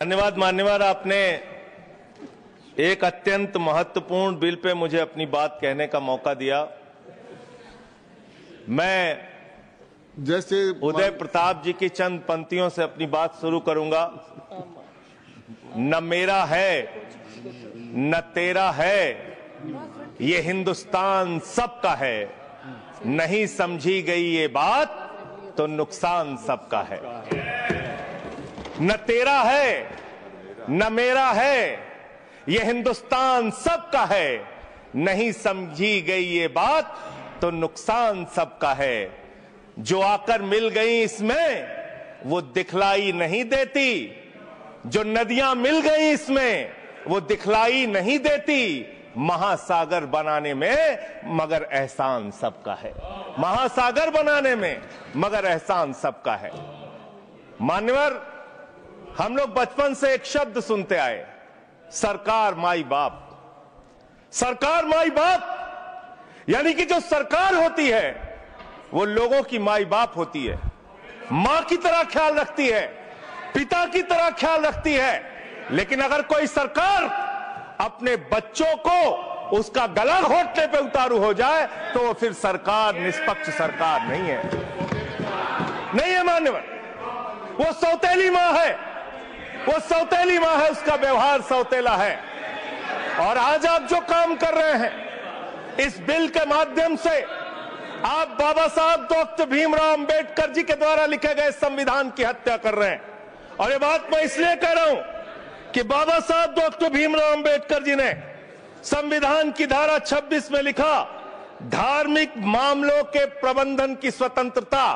धन्यवाद मान्यवर, आपने एक अत्यंत महत्वपूर्ण बिल पे मुझे अपनी बात कहने का मौका दिया। मैं जैसे उदय प्रताप जी की चंद पंक्तियों से अपनी बात शुरू करूंगा। न मेरा है न तेरा है, ये हिंदुस्तान सबका है। नहीं समझी गई ये बात तो नुकसान सबका है। न तेरा है न मेरा है, ये हिंदुस्तान सबका है। नहीं समझी गई ये बात तो नुकसान सबका है। जो आकर मिल गई इसमें वो दिखलाई नहीं देती, जो नदियां मिल गई इसमें वो दिखलाई नहीं देती। महासागर बनाने में मगर एहसान सबका है। महासागर बनाने में मगर एहसान सबका है। मान्यवर, हम लोग बचपन से एक शब्द सुनते आए, सरकार माई बाप। सरकार माई बाप यानी कि जो सरकार होती है वो लोगों की माई बाप होती है, मां की तरह ख्याल रखती है, पिता की तरह ख्याल रखती है। लेकिन अगर कोई सरकार अपने बच्चों को उसका गला घोटने पे उतारू हो जाए तो वो फिर सरकार निष्पक्ष सरकार नहीं है। नहीं है मान्यवर, वो सौतेली मां है, वो सौतेली मां है, उसका व्यवहार सौतेला है। और आज आप जो काम कर रहे हैं इस बिल के माध्यम से, आप बाबा साहब डॉक्टर भीमराव अंबेडकर जी के द्वारा लिखे गए संविधान की हत्या कर रहे हैं। और ये बात मैं इसलिए कह रहा हूं कि बाबा साहब डॉक्टर भीमराव अंबेडकर जी ने संविधान की धारा 26 में लिखा, धार्मिक मामलों के प्रबंधन की स्वतंत्रता,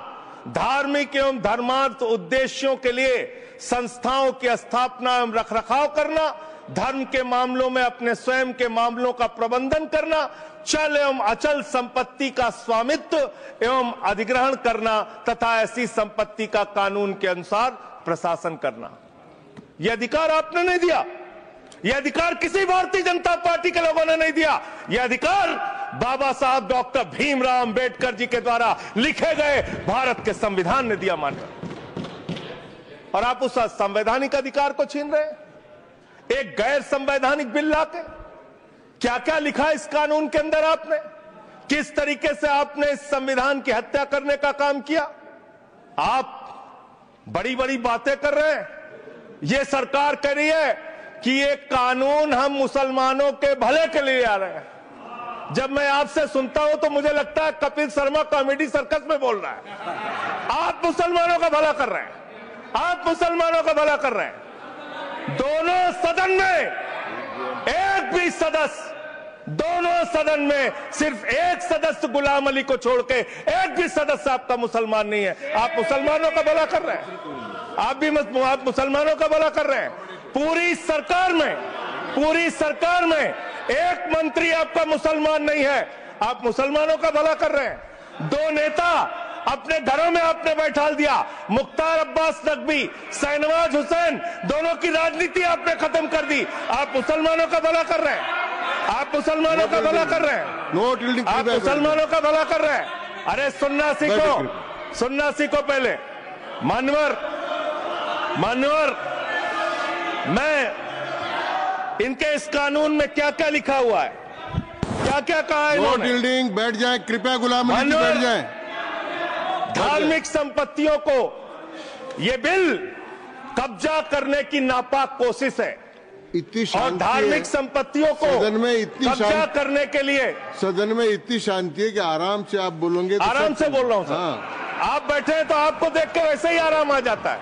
धार्मिक एवं धर्मार्थ उद्देश्यों के लिए संस्थाओं की स्थापना एवं रखरखाव करना, धर्म के मामलों में अपने स्वयं के मामलों का प्रबंधन करना, चल एवं अचल संपत्ति का स्वामित्व एवं अधिग्रहण करना तथा ऐसी संपत्ति का कानून के अनुसार प्रशासन करना। यह अधिकार आपने नहीं दिया, यह अधिकार किसी भारतीय जनता पार्टी के लोगों ने नहीं दिया। यह अधिकार बाबा साहब डॉक्टर भीमराव अंबेडकर जी के द्वारा लिखे गए भारत के संविधान ने दिया। मान्य, और आप उस संवैधानिक अधिकार को छीन रहे हैं एक गैर संवैधानिक बिल लाके। क्या क्या लिखा इस कानून के अंदर आपने, किस तरीके से आपने इस संविधान की हत्या करने का काम किया। आप बड़ी बड़ी बातें कर रहे हैं। ये सरकार कह रही है कि ये कानून हम मुसलमानों के भले के लिए आ रहे हैं। जब मैं आपसे सुनता हूं तो मुझे लगता है कपिल शर्मा कॉमेडी सर्कस में बोल रहा है। आप मुसलमानों का भला कर रहे हैं, आप मुसलमानों का भला कर रहे हैं। दोनों सदन में एक भी सदस्य, दोनों सदन में सिर्फ एक सदस्य गुलाम अली को छोड़ के एक भी सदस्य आपका मुसलमान नहीं है। आप मुसलमानों का भला कर रहे हैं, आप मुसलमानों का भला कर रहे हैं। पूरी सरकार में एक मंत्री आपका मुसलमान नहीं है, आप मुसलमानों का भला कर रहे हैं। दो नेता अपने घरों में आपने बैठा दिया, मुख्तार अब्बास नकवी, शाहनवाज हुसैन, दोनों की राजनीति आपने खत्म कर दी। आप मुसलमानों का भला कर रहे हैं, आप मुसलमानों का भला कर रहे हैं, आप मुसलमानों का भला कर रहे हैं। अरे सुनना सीखो, सुनना सीखो पहले। मान्यवर, मैं इनके इस कानून में क्या क्या लिखा हुआ है, क्या क्या कहा है इन्होंने। बैठ जाए कृपया, गुलाम अली बैठ जाए। धार्मिक संपत्तियों को ये बिल कब्जा करने की नापाक कोशिश है। इतनी और धार्मिक संपत्तियों को सदन में इतनी कब्जा करने के लिए सदन में इतनी शांति है कि आराम से आप बोलोगे तो आराम से बोल रहा हूं सर। हाँ। आप बैठे हैं तो आपको देख के वैसे ही आराम आ जाता है।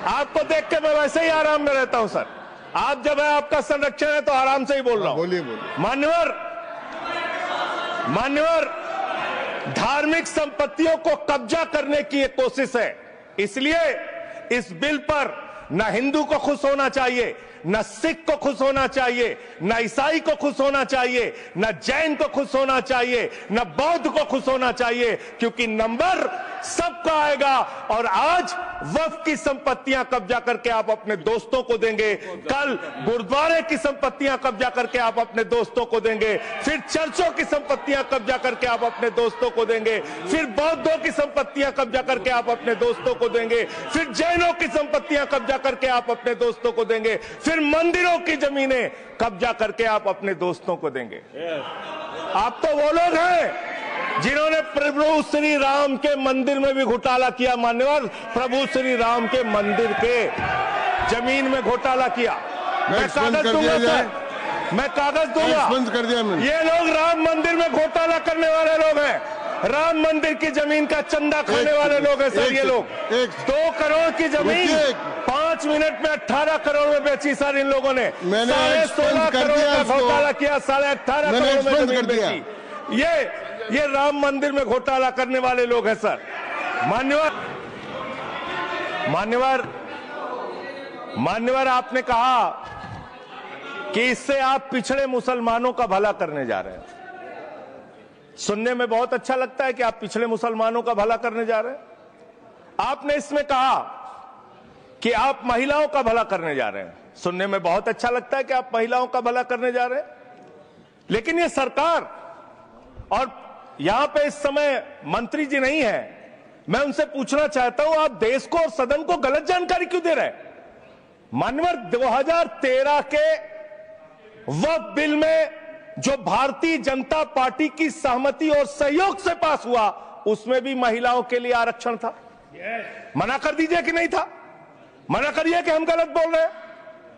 आपको देख के मैं वैसे ही आराम में रहता हूं सर। आप जब है आपका संरक्षण है तो आराम से ही बोल रहा हूं। बोलिए बोलिए। मान्यवर, धार्मिक संपत्तियों को कब्जा करने की एक कोशिश है। इसलिए इस बिल पर न हिंदू को खुश होना चाहिए, न सिख को खुश होना चाहिए, न ईसाई को खुश होना चाहिए, न जैन को खुश होना चाहिए, न बौद्ध को खुश होना चाहिए, क्योंकि नंबर सबका आएगा। और आज वक्फ की संपत्तियां कब्जा करके आप अपने दोस्तों को देंगे, कल गुरुद्वारे की संपत्तियां कब्जा करके आप अपने दोस्तों को देंगे, फिर चर्चों की संपत्तियां कब्जा करके आप अपने दोस्तों को देंगे, फिर बौद्धों की संपत्तियां कब्जा करके आप अपने दोस्तों को देंगे, फिर जैनों की संपत्तियां कब्जा करके आप अपने दोस्तों को देंगे, फिर मंदिरों की जमीनें कब्जा करके आप अपने दोस्तों को देंगे। आप तो वो लोग हैं जिन्होंने प्रभु श्री राम के मंदिर में भी घोटाला किया। मान्यवर, प्रभु श्री राम के मंदिर के जमीन में घोटाला किया। मैं कागज दूंगा सर, मैं कागज दूंगा। कर दिया मैंने। ये लोग राम मंदिर में घोटाला करने वाले लोग हैं, राम मंदिर की जमीन का चंदा खाने वाले लोग हैं सर। ये लोग 2 करोड़ की जमीन 5 मिनट में 18 करोड़ में बेची सर इन लोगों ने। 16.5 करोड़ का घोटाला किया, 18.5 करोड़ में जमीन बेची। ये राम मंदिर में घोटाला करने वाले लोग हैं सर। मान्यवर आपने कहा कि इससे आप पिछड़े मुसलमानों का भला करने जा रहे हैं। सुनने में बहुत अच्छा लगता है कि आप पिछड़े मुसलमानों का भला करने जा रहे हैं। आपने इसमें कहा कि आप महिलाओं का भला करने जा रहे हैं। सुनने में बहुत अच्छा लगता है कि आप महिलाओं का भला करने जा रहे हैं, लेकिन ये सरकार और यहां पे इस समय मंत्री जी नहीं है, मैं उनसे पूछना चाहता हूं, आप देश को और सदन को गलत जानकारी क्यों दे रहे हैं? मान्यवर, 2013 के वक्फ बिल में जो भारतीय जनता पार्टी की सहमति और सहयोग से पास हुआ, उसमें भी महिलाओं के लिए आरक्षण था। मना कर दीजिए कि नहीं था? मना करिए कि हम गलत बोल रहे हैं।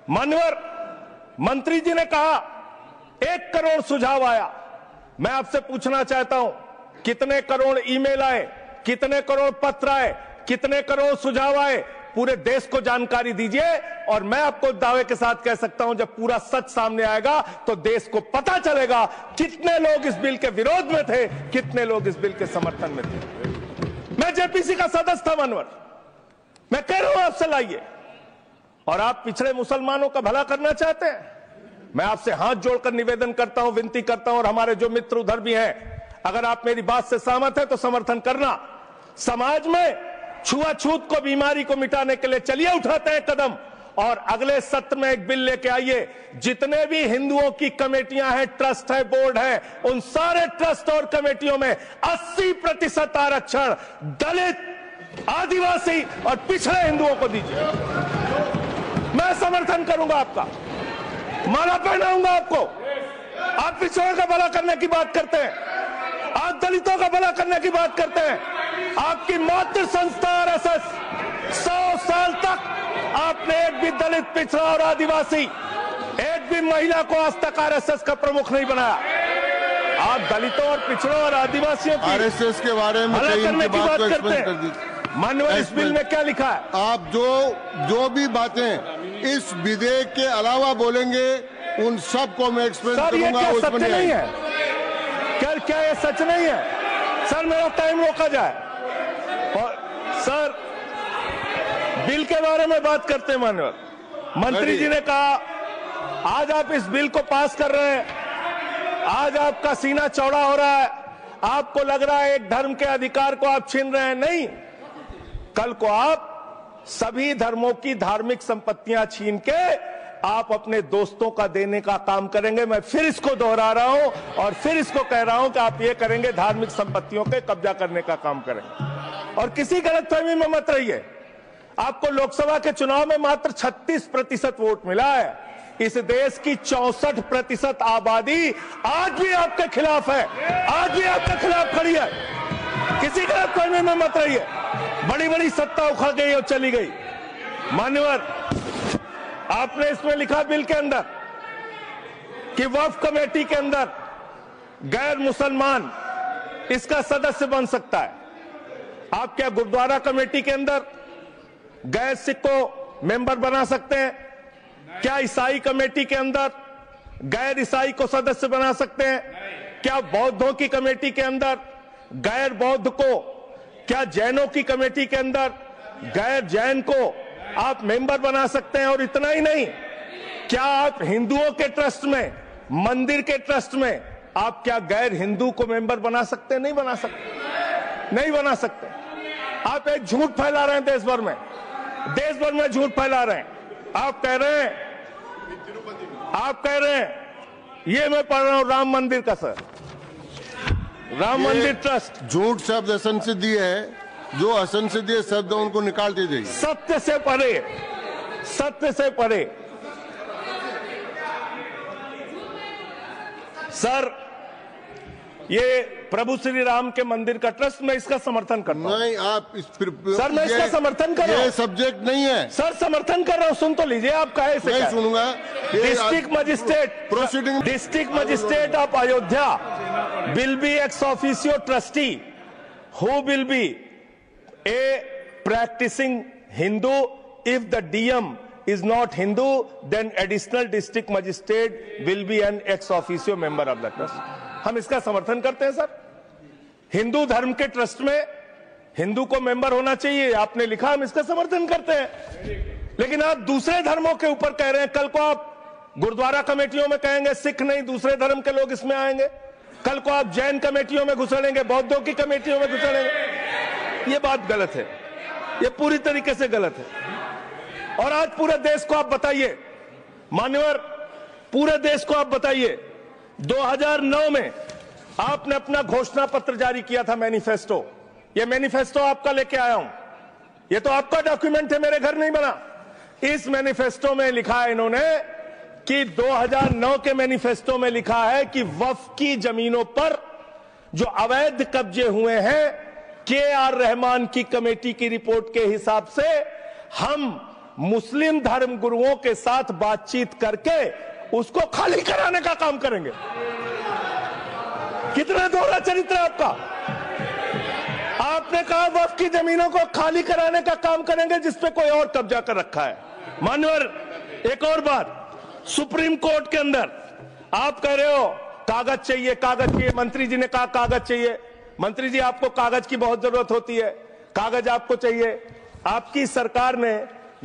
मान्यवर, मंत्री जी ने कहा 1 करोड़ सुझाव आया। मैं आपसे पूछना चाहता हूं, कितने करोड़ ईमेल आए, कितने करोड़ पत्र आए, कितने करोड़ सुझाव आए? पूरे देश को जानकारी दीजिए, और मैं आपको दावे के साथ कह सकता हूं, जब पूरा सच सामने आएगा तो देश को पता चलेगा कितने लोग इस बिल के विरोध में थे, कितने लोग इस बिल के समर्थन में थे। मैं जेपीसी का सदस्य था मानवर, मैं कह रहा हूं आपसे लाइए। और आप पिछड़े मुसलमानों का भला करना चाहते हैं? मैं आपसे हाथ जोड़कर निवेदन करता हूं, विनती करता हूं, और हमारे जो मित्र उधर भी हैं, अगर आप मेरी बात से सहमत हैं तो समर्थन करना। समाज में छुआछूत को, बीमारी को मिटाने के लिए चलिए उठाते हैं कदम, और अगले सत्र में एक बिल लेके आइए। जितने भी हिंदुओं की कमेटियां हैं, ट्रस्ट है, बोर्ड है, उन सारे ट्रस्ट और कमेटियों में 80% आरक्षण दलित, आदिवासी और पिछड़े हिंदुओं को दीजिए। मैं समर्थन करूंगा आपका, माला पहनाऊंगा आपको। आप पिछड़ों का भला करने की बात करते हैं, आप दलितों का भला करने की बात करते हैं। आपकी मातृ संस्था आरएसएस 100 साल तक आपने एक भी दलित, पिछड़ा और आदिवासी, एक भी महिला को आज तक आरएसएस का प्रमुख नहीं बनाया। आप दलितों और पिछड़ों और आदिवासियों की आरएसएस के बारे में भला करने की बात करते हैं। माननीय, इस बिल में क्या लिखा है? आप जो भी बातें इस विधेयक के अलावा बोलेंगे, उन सबको मैं एक्सप्लेन करूंगा। ये सच नहीं है? क्या ये सच नहीं है? सर, मेरा टाइम रोका जाए। और सर, बिल के बारे में बात करते हैं। माननीय मंत्री जी ने कहा आज आप इस बिल को पास कर रहे हैं, आज आपका सीना चौड़ा हो रहा है, आपको लग रहा है एक धर्म के अधिकार को आप छीन रहे हैं। नहीं, कल को आप सभी धर्मों की धार्मिक संपत्तियां छीन के आप अपने दोस्तों का देने का काम करेंगे। मैं फिर इसको दोहरा रहा हूं और फिर इसको कह रहा हूं कि आप ये करेंगे, धार्मिक संपत्तियों के कब्जा करने का काम करेंगे। और किसी गलतफहमी में मत रहिए। आपको लोकसभा के चुनाव में मात्र 36% वोट मिला है। इस देश की 64% आबादी आज भी आपके खिलाफ है, आज भी आपके खिलाफ खड़ी है। किसी गलतफहमी में मत रहिए। बड़ी बड़ी सत्ता उखड़ गई और चली गई। मान्यवर, आपने इसमें लिखा बिल के अंदर कि वक्फ कमेटी के अंदर गैर मुसलमान इसका सदस्य बन सकता है। आप क्या गुरुद्वारा कमेटी के अंदर गैर सिख को मेंबर बना सकते हैं? क्या ईसाई कमेटी के अंदर गैर ईसाई को सदस्य बना सकते हैं? क्या बौद्धों की कमेटी के अंदर गैर बौद्ध को, क्या जैनों की कमेटी के अंदर गैर जैन को आप मेंबर बना सकते हैं? और इतना ही नहीं, क्या आप हिंदुओं के ट्रस्ट में, मंदिर के ट्रस्ट में आप क्या गैर हिंदू को मेंबर बना सकते हैं? नहीं बना सकते, नहीं बना सकते। आप एक झूठ फैला रहे हैं देश भर में। देश भर में झूठ फैला रहे हैं। आप कह रहे हैं ये मैं पढ़ रहा हूं राम मंदिर का सर, राम मंदिर ट्रस्ट। झूठ शब्द असंसिद्धि है, जो असंसिद्धि शब्द उनको निकालते जाइए। सत्य से परे, सत्य से परे। सर ये प्रभु श्री राम के मंदिर का ट्रस्ट, मैं इसका समर्थन करता हूं। नहीं, आप सर मैं इसका समर्थन कर रहा हूं। ये सब्जेक्ट नहीं है सर, समर्थन कर रहा हूं, सुन तो लीजिए। आप कहे से नहीं सुनूंगा। District magistrate, proceeding district magistrate of Ayodhya will be ex officio trustee who will be a practicing Hindu. If the DM is not Hindu, then additional district magistrate will be an ex officio member of the trust. हम इसका समर्थन करते हैं sir. Hindu धर्म के trust में हिंदू को member होना चाहिए, आपने लिखा, हम इसका समर्थन करते हैं। लेकिन आप दूसरे धर्मों के ऊपर कह रहे हैं। कल को आप गुरुद्वारा कमेटियों में कहेंगे सिख नहीं, दूसरे धर्म के लोग इसमें आएंगे। कल को आप जैन कमेटियों में घुसड़ेंगे, बौद्धों की कमेटियों में घुसड़ेंगे। ये बात गलत है, ये पूरी तरीके से गलत है। और आज पूरे देश को आप बताइए, मान्यवर, पूरे देश को आप बताइए, 2009 में आपने अपना घोषणा पत्र जारी किया था, मैनिफेस्टो। ये मैनिफेस्टो आपका लेके आया हूं, ये तो आपका डॉक्यूमेंट है, मेरे घर नहीं बना। इस मैनिफेस्टो में लिखा है इन्होंने कि 2009 के मैनिफेस्टो में लिखा है कि वक्फ की जमीनों पर जो अवैध कब्जे हुए हैं, KR रहमान की कमेटी की रिपोर्ट के हिसाब से हम मुस्लिम धर्म गुरुओं के साथ बातचीत करके उसको खाली कराने का काम करेंगे। कितना दोहरा चरित्र है आपका। आपने कहा वक्फ की जमीनों को खाली कराने का काम करेंगे जिसपे कोई और कब्जा कर रखा है। मान्यवर, एक और बात, सुप्रीम कोर्ट के अंदर आप कह रहे हो कागज चाहिए, कागज चाहिए। मंत्री जी ने कहा कागज चाहिए। मंत्री जी, आपको कागज की बहुत जरूरत होती है, कागज आपको चाहिए। आपकी सरकार ने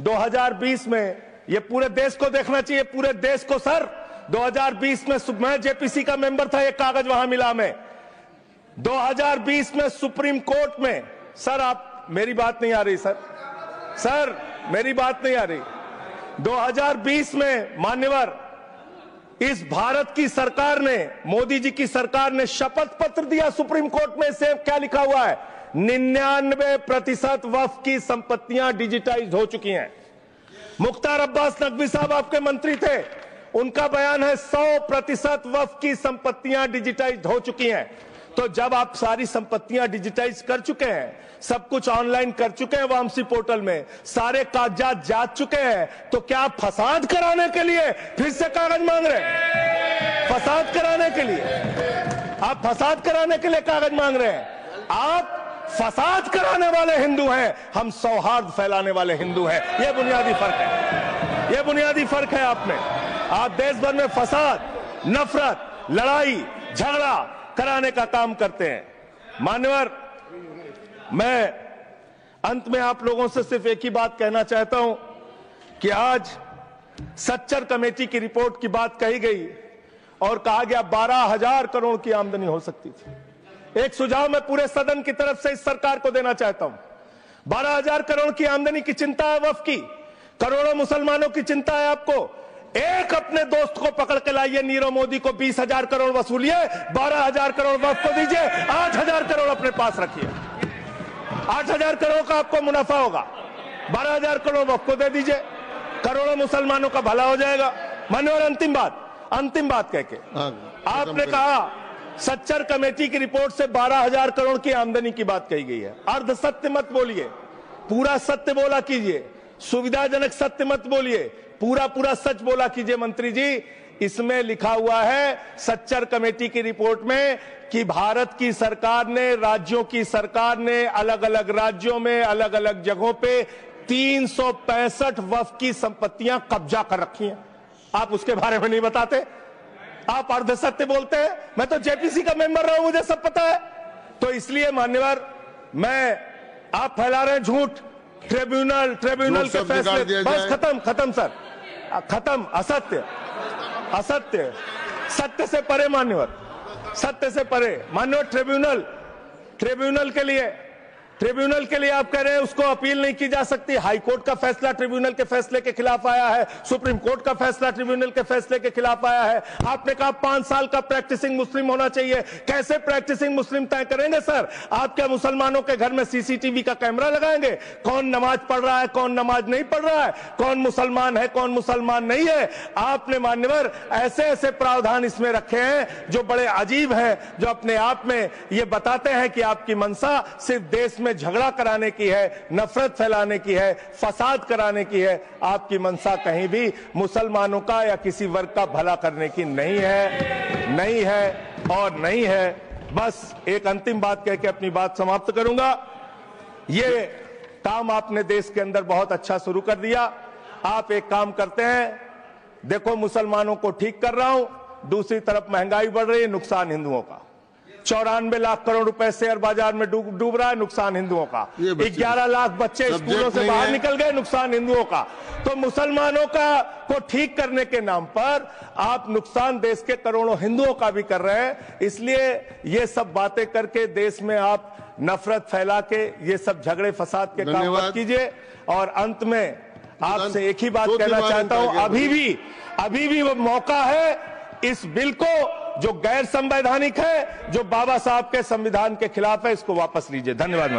2020 में, ये पूरे देश को देखना चाहिए, पूरे देश को सर, 2020 में मैं जेपीसी का मेंबर था, एक कागज वहां मिला में 2020 में सुप्रीम कोर्ट में। सर आप, मेरी बात नहीं आ रही सर, मेरी बात नहीं आ रही। 2020 में मान्यवर, इस भारत की सरकार ने, मोदी जी की सरकार ने शपथ पत्र दिया सुप्रीम कोर्ट में। से क्या लिखा हुआ है? 99% वक्फ की संपत्तियां डिजिटाइज हो चुकी हैं। मुख्तार अब्बास नकवी साहब आपके मंत्री थे, उनका बयान है 100% वक्फ की संपत्तियां डिजिटाइज हो चुकी हैं। तो जब आप सारी संपत्तियां डिजिटाइज कर चुके हैं, सब कुछ ऑनलाइन कर चुके हैं वामसी पोर्टल में, सारे कागजात जांच चुके हैं, तो क्या आप फसाद कराने के लिए फिर से कागज मांग रहे हैं? फसाद कराने के लिए आप, फसाद कराने के लिए कागज मांग रहे हैं। आप फसाद कराने वाले हिंदू हैं, हम सौहार्द फैलाने वाले हिंदू हैं। यह बुनियादी फर्क है, यह बुनियादी फर्क है आप में। आप देश भर में फसाद, नफरत, लड़ाई, झगड़ा कराने का काम करते हैं। मान्यवर, मैं अंत में आप लोगों से सिर्फ एक ही बात कहना चाहता हूं कि आज सच्चर कमेटी की रिपोर्ट की बात कही गई और कहा गया 12,000 करोड़ की आमदनी हो सकती थी। एक सुझाव मैं पूरे सदन की तरफ से इस सरकार को देना चाहता हूं। 12,000 करोड़ की आमदनी की चिंता है वक्फ की, करोड़ों मुसलमानों की चिंता है आपको। एक अपने दोस्त को पकड़ के लाइए, नीरव मोदी को 20,000 करोड़ वसूलिए, 12,000 करोड़ वक्फ को दीजिए, 8,000 करोड़ अपने पास रखिए। 8,000 करोड़ का आपको मुनाफा होगा, 12,000 करोड़ वक्फ को दे दीजिए, करोड़ों मुसलमानों का भला हो जाएगा। मान्यवर, अंतिम बात कह के आपने कहा सच्चर कमेटी की रिपोर्ट से 12,000 करोड़ की आमदनी की बात कही गई है। अर्ध सत्य मत बोलिए, पूरा सत्य बोला कीजिए। सुविधाजनक सत्य मत बोलिए, पूरा सच बोला कीजिए। मंत्री जी, इसमें लिखा हुआ है सच्चर कमेटी की रिपोर्ट में कि भारत की सरकार ने, राज्यों की सरकार ने अलग अलग राज्यों में, अलग अलग जगहों पे 365 वक्फ की संपत्तियां कब्जा कर रखी हैं। आप उसके बारे में नहीं बताते, आप अर्ध सत्य बोलते हैं। मैं तो जेपीसी का मेंबर रहा हूं, मुझे सब पता है। तो इसलिए मान्यवर, आप फैला रहे हैं झूठ, ट्रिब्यूनल के फैसले, बस खत्म सर, खत्म। असत्य, सत्य से परे मान्यवर, सत्य से परे। मान्यवर, ट्रिब्यूनल के लिए ट्रिब्यूनल के लिए आप कह रहे हैं उसको अपील नहीं की जा सकती। हाई कोर्ट का फैसला ट्रिब्यूनल के फैसले के खिलाफ आया है, सुप्रीम कोर्ट का फैसला ट्रिब्यूनल के फैसले के खिलाफ आया है। आपने कहा 5 साल का प्रैक्टिसिंग मुस्लिम होना चाहिए। कैसे प्रैक्टिसिंग मुस्लिम तय करेंगे सर? आप क्या मुसलमानों के घर में सीसीटीवी का कैमरा लगाएंगे? कौन नमाज पढ़ रहा है, कौन नमाज नहीं पढ़ रहा है, कौन मुसलमान है, कौन मुसलमान नहीं है? आपने मान्यवर ऐसे ऐसे प्रावधान इसमें रखे हैं जो बड़े अजीब हैं, जो अपने आप में ये बताते हैं कि आपकी मंशा सिर्फ देश में झगड़ा कराने की है, नफरत फैलाने की है, फसाद कराने की है। आपकी मंशा कहीं भी मुसलमानों का या किसी वर्ग का भला करने की नहीं है, नहीं है और नहीं है। बस एक अंतिम बात कह के अपनी बात समाप्त करूंगा। ये काम आपने देश के अंदर बहुत अच्छा शुरू कर दिया। आप एक काम करते हैं, देखो मुसलमानों को ठीक कर रहा हूं, दूसरी तरफ महंगाई बढ़ रही है, नुकसान हिंदुओं का। 94 लाख करोड़ रुपए शेयर बाजार में डूब रहा है, नुकसान हिंदुओं का। 11 लाख बच्चे स्कूलों से बाहर निकल गए, नुकसान हिंदुओं का। तो मुसलमानों का को ठीक करने के नाम पर आप नुकसान देश के करोड़ों हिंदुओं का भी कर रहे हैं। इसलिए ये सब बातें करके देश में आप नफरत फैला के ये सब झगड़े फसाद के काम मत कीजिए। और अंत में आपसे एक ही बात कहना चाहता हूं, अभी भी वो मौका है इस बिल को जो गैर संवैधानिक है, जो बाबा साहब के संविधान के खिलाफ है, इसको वापस लीजिए। धन्यवाद।